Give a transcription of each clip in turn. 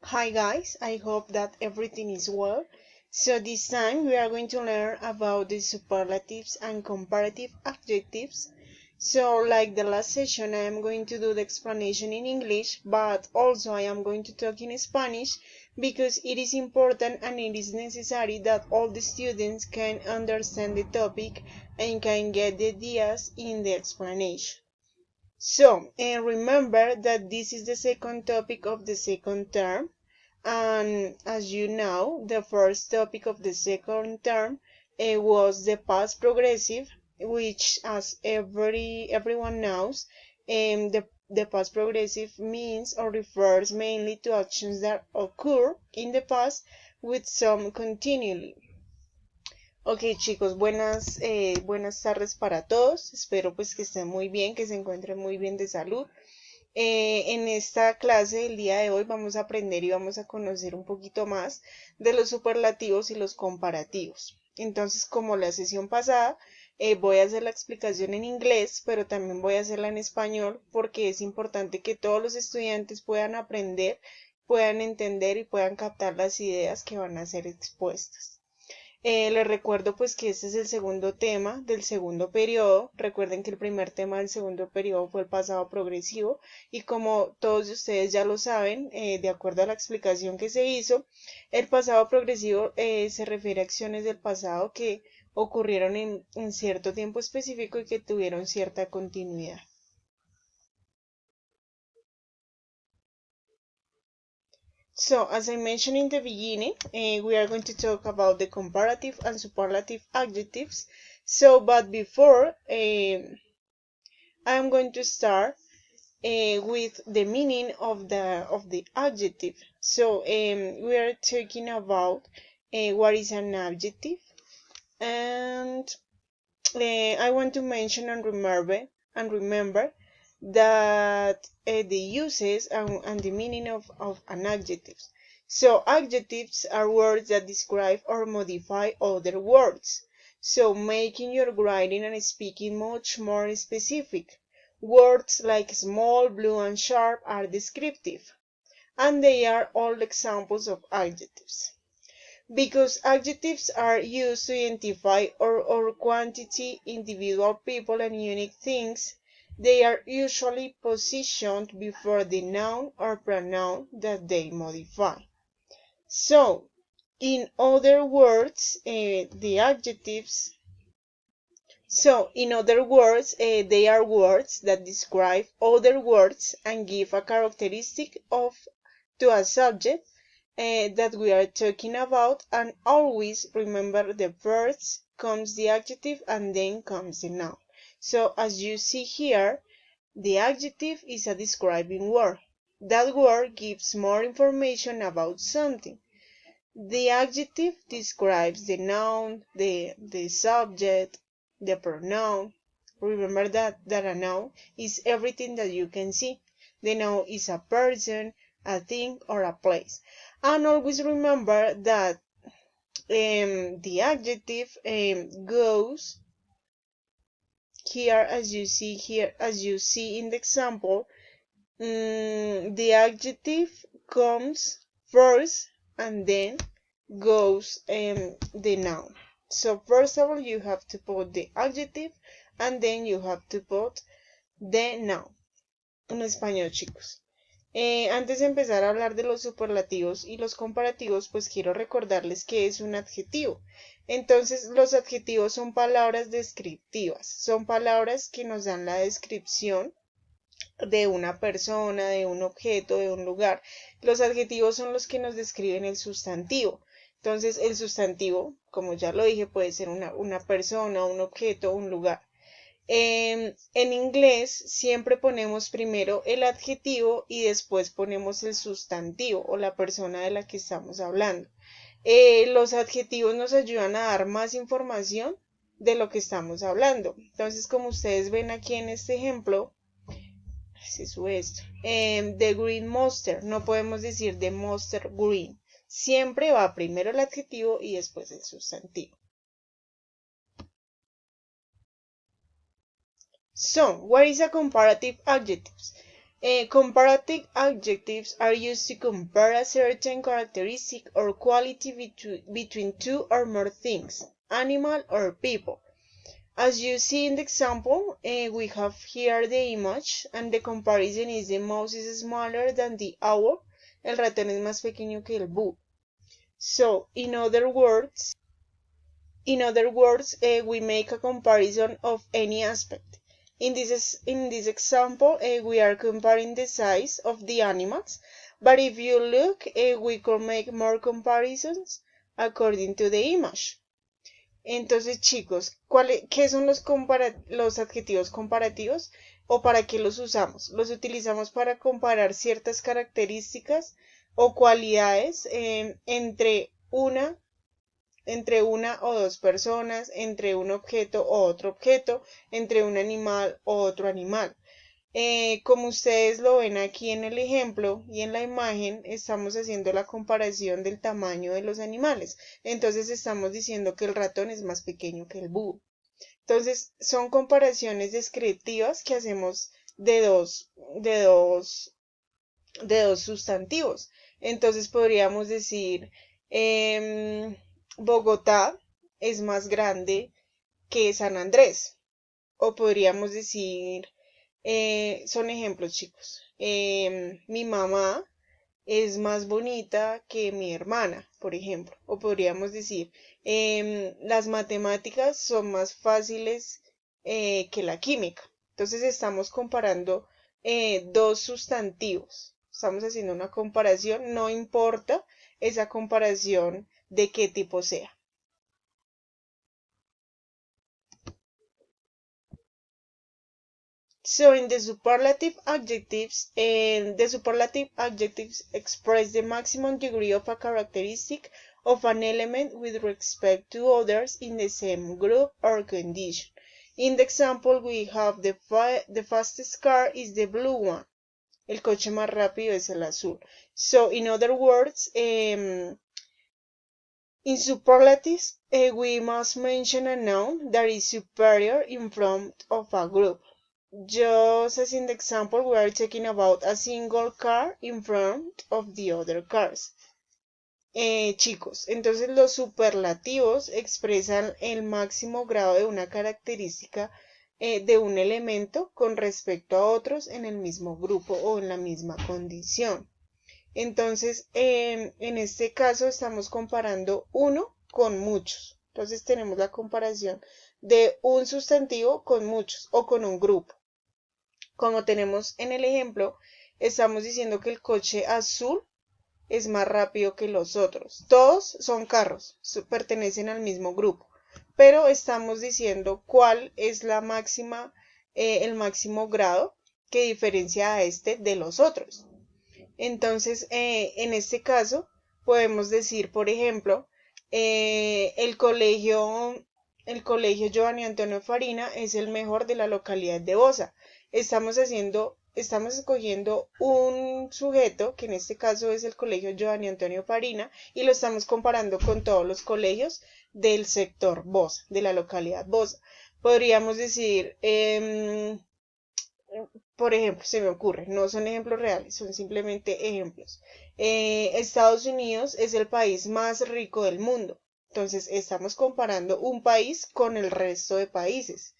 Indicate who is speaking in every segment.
Speaker 1: Hi guys, I hope that everything is well. So this time we are going to learn about the superlatives and comparative adjectives. So like the last session, I am going to do the explanation in English, but also I am going to talk in Spanish because it is important and it is necessary that all the students can understand the topic and can get the ideas in the explanation. So, and remember that this is the second topic of the second term. And as you know, the first topic of the second term was the past progressive, which, as everyone knows, the past progressive means or refers mainly to actions that occur in the past with some continuity. Ok, chicos, buenas tardes para todos. Espero pues que estén muy bien, que se encuentren muy bien de salud. En esta clase del día de hoy vamos a aprender y vamos a conocer un poquito más de los superlativos y los comparativos. Entonces, como la sesión pasada, voy a hacer la explicación en inglés, pero también voy a hacerla en español porque es importante que todos los estudiantes puedan aprender, puedan entender y puedan captar las ideas que van a ser expuestas. Les recuerdo pues que este es el segundo tema del segundo periodo. Recuerden que el primer tema del segundo periodo fue el pasado progresivo y como todos ustedes ya lo saben, de acuerdo a la explicación que se hizo, el pasado progresivo se refiere a acciones del pasado que ocurrieron en cierto tiempo específico y que tuvieron cierta continuidad. So, as I mentioned in the beginning, we are going to talk about the comparative and superlative adjectives. So, but before, I'm going to start with the meaning of the adjective. So, we are talking about what is an adjective, and I want to mention and remember that the uses and the meaning of an adjective. So adjectives are words that describe or modify other words. So making your writing and speaking much more specific. Words like small, blue, and sharp are descriptive, and they are all examples of adjectives. Because adjectives are used to identify or quantity individual people and unique things, they are usually positioned before the noun or pronoun that they modify. So, in other words, the adjectives they are words that describe other words and give a characteristic to a subject that we are talking about, and always remember the first comes the adjective and then comes the noun. So as you see here, the adjective is a describing word. That word gives more information about something. The adjective describes the noun, the subject, the pronoun. Remember that a noun is everything that you can see. The noun is a person, a thing, or a place. And always remember that the adjective goes here, as you see in the example. The adjective comes first and then goes the noun. So first of all, you have to put the adjective and then you have to put the noun. En español, chicos. Antes de empezar a hablar de los superlativos y los comparativos, pues quiero recordarles que es un adjetivo. Entonces, los adjetivos son palabras descriptivas, son palabras que nos dan la descripción de una persona, de un objeto, de un lugar. Los adjetivos son los que nos describen el sustantivo. Entonces, el sustantivo, como ya lo dije, puede ser una persona, un objeto, un lugar. En inglés siempre ponemos primero el adjetivo y después ponemos el sustantivo o la persona de la que estamos hablando. Los adjetivos nos ayudan a dar más información de lo que estamos hablando. Entonces, como ustedes ven aquí en este ejemplo, se sube esto. The green monster, no podemos decir the monster green. Siempre va primero el adjetivo y después el sustantivo. So, what is a comparative adjective? Comparative adjectives are used to compare a certain characteristic or quality between two or more things, animal or people. As you see in the example, we have here the image and the comparison is the mouse is smaller than the owl, el ratón es más pequeño que el búho. So, we make a comparison of any aspect. In this example, we are comparing the size of the animals, but if you look, we could make more comparisons according to the image. Entonces, chicos, ¿qué son los adjetivos comparativos o para qué los usamos? Los utilizamos para comparar ciertas características o cualidades entre una o dos personas, entre un objeto o otro objeto, entre un animal o otro animal. Como ustedes lo ven aquí en el ejemplo y en la imagen, estamos haciendo la comparación del tamaño de los animales. Entonces estamos diciendo que el ratón es más pequeño que el búho. Entonces son comparaciones descriptivas que hacemos de dos sustantivos. Entonces podríamos decir, Bogotá es más grande que San Andrés. O podríamos decir, son ejemplos, chicos. Mi mamá es más bonita que mi hermana, por ejemplo. O podríamos decir, las matemáticas son más fáciles que la química. Entonces estamos comparando dos sustantivos. Estamos haciendo una comparación, no importa esa comparación de qué tipo sea. So in the superlative adjectives, express the maximum degree of a characteristic of an element with respect to others in the same group or condition. In the example, we have the fastest car is the blue one. El coche más rápido es el azul. So in other words, in superlatives, we must mention a noun that is superior in front of a group. Just as in the example, we are talking about a single car in front of the other cars. Chicos, entonces los superlativos expresan el máximo grado de una característica de un elemento con respecto a otros en el mismo grupo o en la misma condición. Entonces, en este caso estamos comparando uno con muchos. Entonces tenemos la comparación de un sustantivo con muchos o con un grupo. Como tenemos en el ejemplo, estamos diciendo que el coche azul es más rápido que los otros. Todos son carros, pertenecen al mismo grupo, pero estamos diciendo cuál es el máximo grado que diferencia a este de los otros. Entonces, en este caso, podemos decir, por ejemplo, el colegio Giovanni Antonio Farina es el mejor de la localidad de Bosa. Estamos escogiendo un sujeto, que en este caso es el colegio Giovanni Antonio Farina, y lo estamos comparando con todos los colegios del sector Bosa, de la localidad Bosa. Podríamos decir, por ejemplo, se me ocurre, no son ejemplos reales, son simplemente ejemplos. Estados Unidos es el país más rico del mundo. Entonces, estamos comparando un país con el resto de países.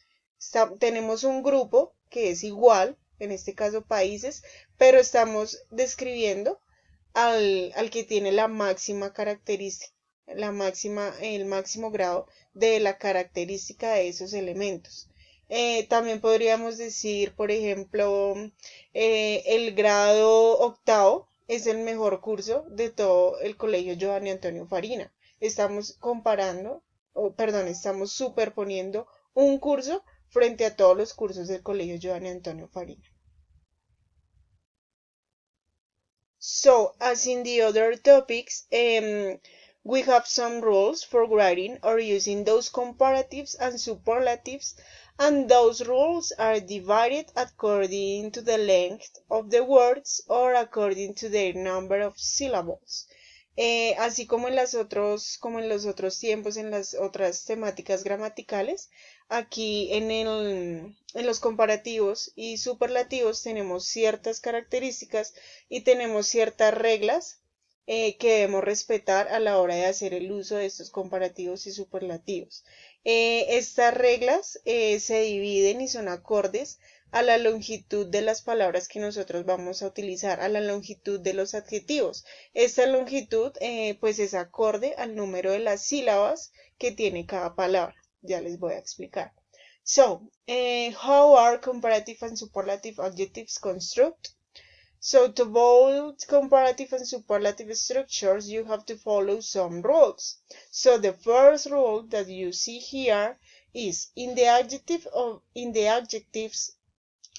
Speaker 1: Tenemos un grupo que es igual, en este caso países, pero estamos describiendo al que tiene la máxima característica, el máximo grado de la característica de esos elementos. También podríamos decir, por ejemplo, el grado octavo es el mejor curso de todo el colegio Giovanni Antonio Farina. Estamos estamos superponiendo un curso frente a todos los cursos del colegio Giovanni Antonio Farina. So, as in the other topics, we have some rules for writing or using those comparatives and superlatives, and those rules are divided according to the length of the words or according to their number of syllables. Así como en los otros tiempos, en las otras temáticas gramaticales, aquí en los comparativos y superlativos tenemos ciertas características y tenemos ciertas reglas que debemos respetar a la hora de hacer el uso de estos comparativos y superlativos. Estas reglas se dividen y son acordes a la longitud de las palabras que nosotros vamos a utilizar, a la longitud de los adjetivos. Esta longitud pues es acorde al número de las sílabas que tiene cada palabra. Ya les voy a explicar. So, how are comparative and superlative adjectives constructed? So, to both comparative and superlative structures, you have to follow some rules. So, the first rule that you see here is in the adjectives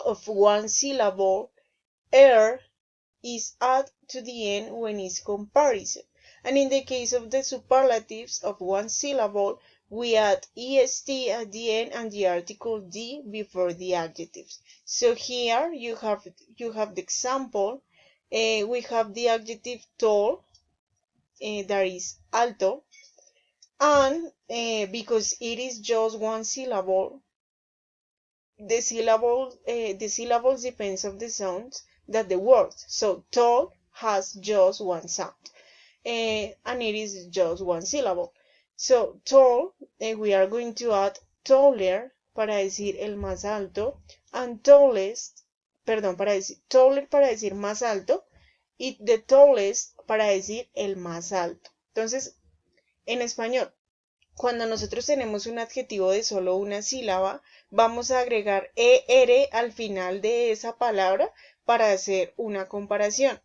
Speaker 1: of one syllable, is added to the end when it's comparison. And in the case of the superlatives of one syllable, we add est at the end and the article d before the adjectives. So here you have the example. We have the adjective tall, that is alto, and because it is just one syllable, the syllables depends on the sounds that the word. So tall has just one sound, and it is just one syllable. So tall, we are going to add taller para decir el más alto, and tallest, perdón, taller para decir más alto, y the tallest para decir el más alto. Entonces, en español, cuando nosotros tenemos un adjetivo de solo una sílaba, vamos a agregar er al final de esa palabra para hacer una comparación.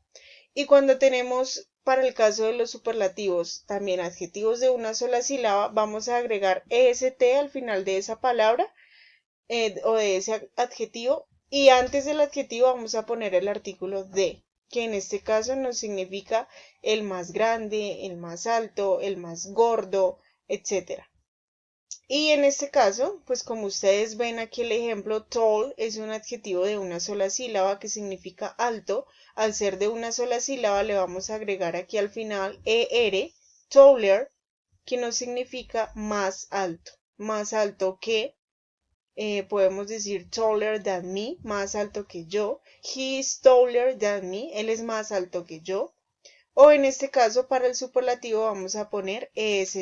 Speaker 1: Y cuando tenemos, para el caso de los superlativos, también adjetivos de una sola sílaba, vamos a agregar est al final de esa palabra o de ese adjetivo, y antes del adjetivo vamos a poner el artículo de, que en este caso nos significa el más grande, el más alto, el más gordo, etc. Y en este caso, pues como ustedes ven aquí el ejemplo, tall es un adjetivo de una sola sílaba que significa alto. Al ser de una sola sílaba le vamos a agregar aquí al final er, taller, que nos significa más alto que, podemos decir taller than me, más alto que yo. He is taller than me, él es más alto que yo. O en este caso, para el superlativo vamos a poner est,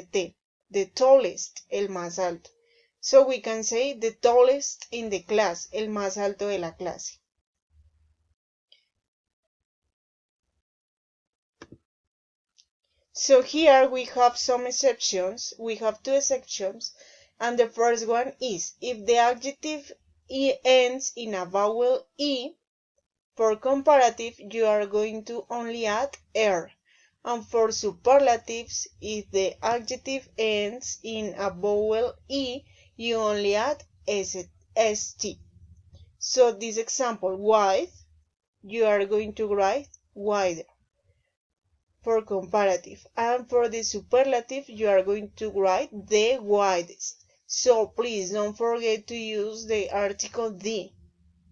Speaker 1: the tallest, el más alto. So we can say the tallest in the class, el más alto de la clase. So here we have some exceptions. We have two exceptions. And the first one is if the adjective ends in a vowel E, for comparative, you are going to only add er. And for superlatives, if the adjective ends in a vowel E, you only add st. So this example, wide, you are going to write wider for comparative. And for the superlative, you are going to write the widest. So please don't forget to use the article the.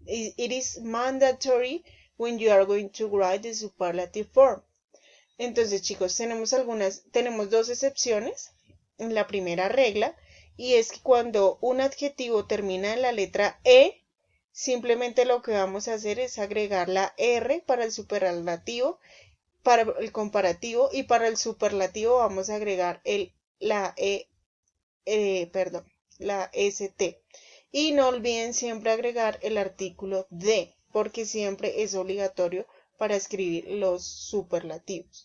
Speaker 1: It is mandatory when you are going to write the superlative form. Entonces, chicos, tenemos dos excepciones en la primera regla, y es que cuando un adjetivo termina en la letra E, simplemente lo que vamos a hacer es agregar la R para el superlativo, para el comparativo, y para el superlativo vamos a agregar la ST. Y no olviden siempre agregar el artículo de, porque siempre es obligatorio para escribir los superlativos.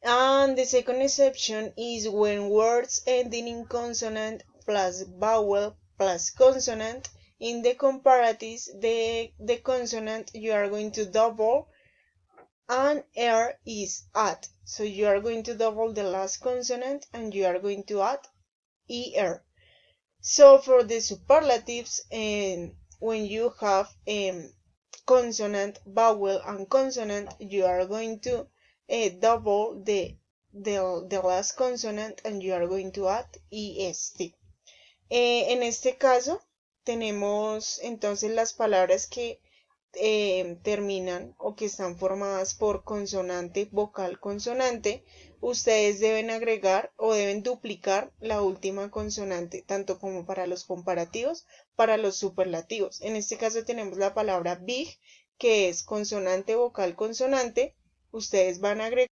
Speaker 1: And the second exception is when words ending in consonant plus vowel plus consonant. In the comparatives, the consonant you are going to double and er is add. So you are going to double the last consonant and you are going to add er. So for the superlatives, when you have consonant, vowel, and consonant, you are going to double the last consonant and you are going to add est. En este caso, tenemos entonces las palabras que terminan o que están formadas por consonante, vocal, consonante, ustedes deben agregar o deben duplicar la última consonante, tanto como para los comparativos, para los superlativos. En este caso tenemos la palabra big, que es consonante, vocal, consonante. Ustedes van a agregar